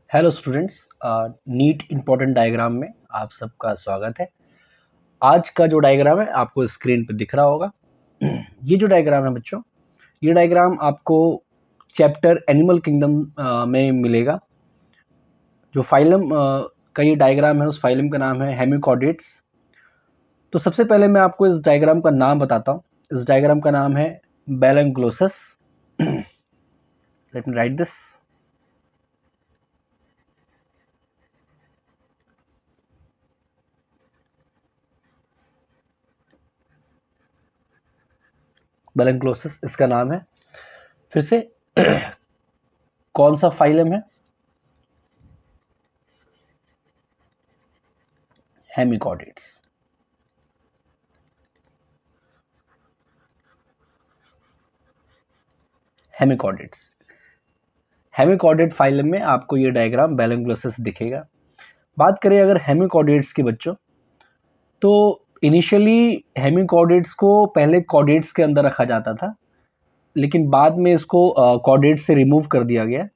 Hello students, NEET important diagram में आप सबका स्वागत है। आज का जो डायग्राम है आपको स्क्रीन पर दिख रहा होगा। ये जो डायग्राम है बच्चों, ये डायग्राम आपको चैप्टर एनिमल किंगडम में मिलेगा। जो फाइलम का ये डायग्राम है, उस फाइलम का नाम है हेमिकॉर्डेट्स। तो सबसे पहले मैं आपको इस डायग्राम का नाम बताता हूँ। इस डायग्राम का नाम है balanoglossus. Let me write this. Balanoglossus इसका नाम है। फिर से कौन सा फाइलम है? हेमिकॉर्डेट्स। हेमिकॉर्डेट्स हेमिकॉर्डेट फाइलम में आपको ये डायग्राम बेलंग्लोसस दिखेगा। बात करें अगर हेमिकॉर्डेट्स के बच्चों, तो इनिशियली हेमिकॉर्डेट्स को पहले कॉर्डेट्स के अंदर रखा जाता था, लेकिन बाद में इसको कॉर्डेट्स से रिमूव कर दिया गया।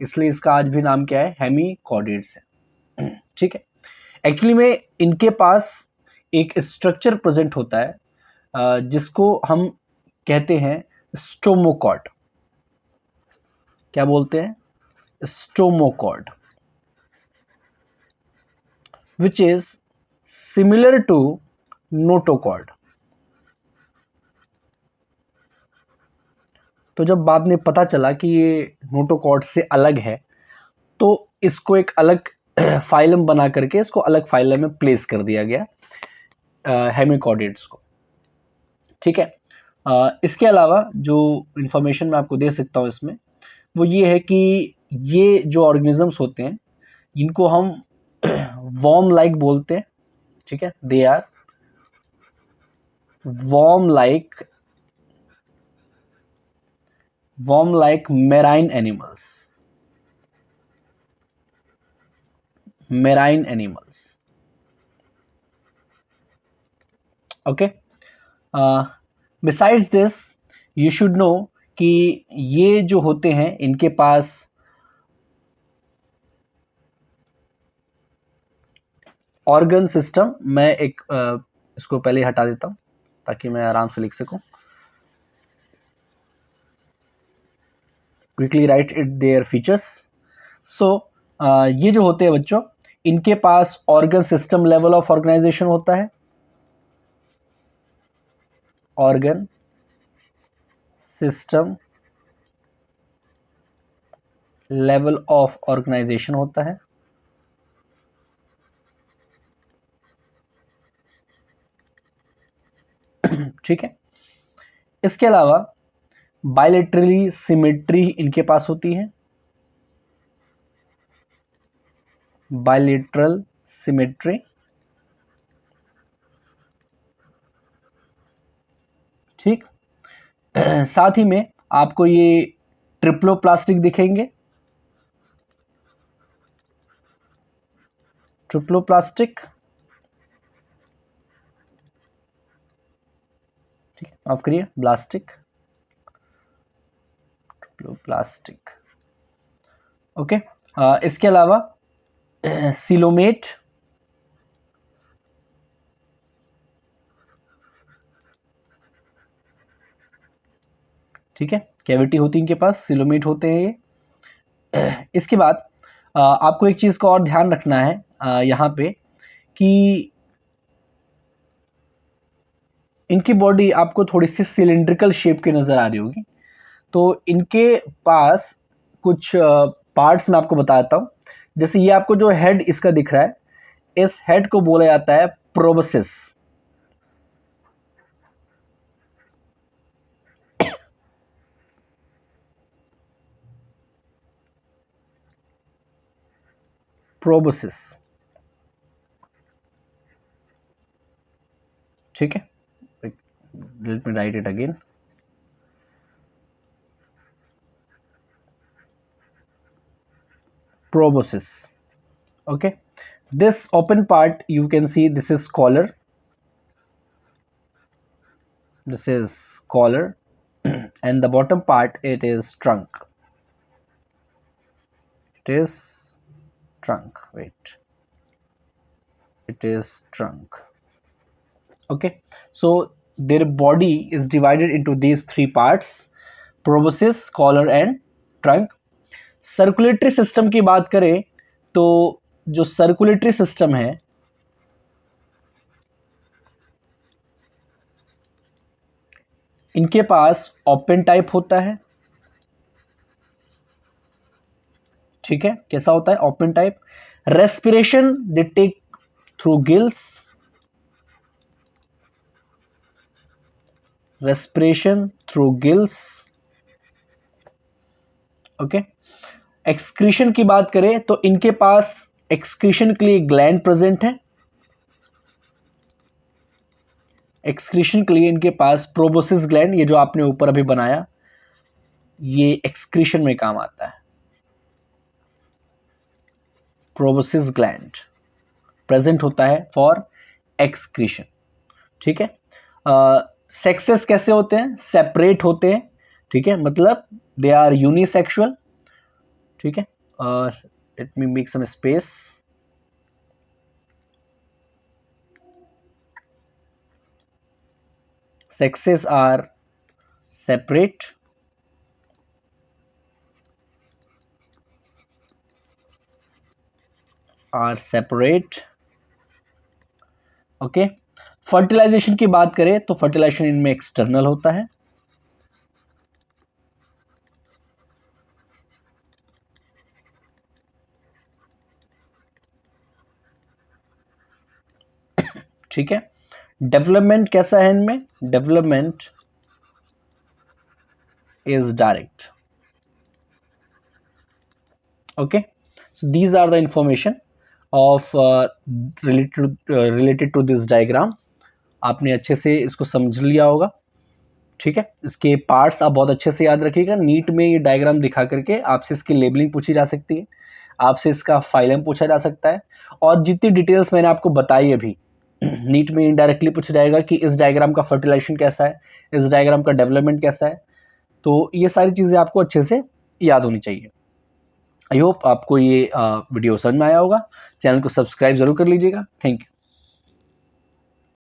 इसलिए इसका आज भी नाम क्या है? हेमिकॉर्डेट्स है। ठीक है। एक्चुअली में इनके पास एक स्ट्रक्चर प्रेजेंट होता है जिसको हम कहते हैं स्टोमोकॉर्ड। क्या बोलते हैं? Stomochord, which is similar to notochord। तो जब बाद में पता चला कि ये नोटोकॉर्ड से अलग है, तो इसको एक अलग फाइलम बना करके इसको अलग फाइलम में प्लेस कर दिया गया हेमिकॉर्डेट्स को। ठीक है। इसके अलावा जो इंफॉर्मेशन मैं आपको दे सकता हूँ इसमें, वो ये है कि ये जो ऑर्गेनिजम्स होते हैं, इनको हम वॉर्म लाइक बोलते हैं। ठीक है, they are warm like marine animals. Marine animals. Okay. Besides this you should know कि ये जो होते हैं इनके पास ऑर्गन सिस्टम, मैं एक इसको पहले ही हटा देता हूं ताकि मैं आराम से लिख सकूं। Quickly write it their features. So ये जो होते हैं बच्चों, इनके पास organ system level of organisation होता है। Organ system level of organisation होता है। ठीक है। इसके अलावा बायलेटरली सिमेट्री इनके पास होती है। Bilateral symmetry. ठीक। साथ ही में आपको ये ट्रिप्लोप्लास्टिक दिखेंगे। ट्रिप्लोप्लास्टिक। ठीक है, माफ करिए, प्लास्टिक। ट्रिप्लोप्लास्टिक। ओके। इसके अलावा सिलोमेट। ठीक है, कैविटी होती है इनके पास, सिलोमेट होते हैं ये। इसके बाद आपको एक चीज का और ध्यान रखना है यहाँ पे कि इनकी बॉडी आपको थोड़ी सी सिलिंड्रिकल शेप की नजर आ रही होगी। तो इनके पास कुछ पार्ट्स मैं आपको बताता हूँ। जैसे ये आपको जो हेड इसका दिख रहा है, इस हेड को बोला जाता है प्रोबोसिस। प्रोबोसिस। ठीक है, let me right it again. Proboscis. Okay, this open part you can see, this is collar. This is collar and the bottom part it is trunk. It is trunk. Wait, it is trunk. Okay, so their body is divided into these three parts: proboscis, collar and trunk. Circulatory system की बात करें तो जो circulatory system है, इनके पास open type होता है। ठीक है, कैसा होता है? Open type. Respiration they take through gills, respiration through gills. Okay, excretion की बात करें तो इनके पास एक्सक्रीशन के लिए ग्लैंड प्रेजेंट है। एक्सक्रीशन के लिए इनके पास प्रोबोसिस ग्लैंड, ये जो आपने ऊपर अभी बनाया, ये एक्सक्रीशन में काम आता है। प्रोबोसिस ग्लैंड प्रेजेंट होता है फॉर एक्सक्रीशन। ठीक है, सेक्सेस कैसे होते हैं? सेपरेट होते हैं। ठीक है, मतलब दे आर यूनिसेक्सुअल। ठीक है, let me make some space. Sexes are separate, okay. Fertilization की बात करें तो फर्टिलाइजेशन इनमें एक्सटर्नल होता है। ठीक है, डेवलपमेंट कैसा है इनमें? Development is direct. Okay, so these are the information of related to this diagram. आपने अच्छे से इसको समझ लिया होगा। ठीक है, इसके पार्ट्स आप बहुत अच्छे से याद रखिएगा। नीट में ये डायग्राम दिखा करके आपसे इसकी लेबलिंग पूछी जा सकती है, आपसे इसका फाइलम पूछा जा सकता है, और जितनी डिटेल्स मैंने आपको बताई अभी नीट में इनडायरेक्टली पूछा जाएगा कि इस डायग्राम का फर्टिलाइजेशन कैसा है, इस डायग्राम का डेवलपमेंट कैसा है। तो ये सारी चीज़ें आपको अच्छे से याद होनी चाहिए। आई होप आपको ये वीडियो समझ में आया होगा। चैनल को सब्सक्राइब जरूर कर लीजिएगा। Thank you.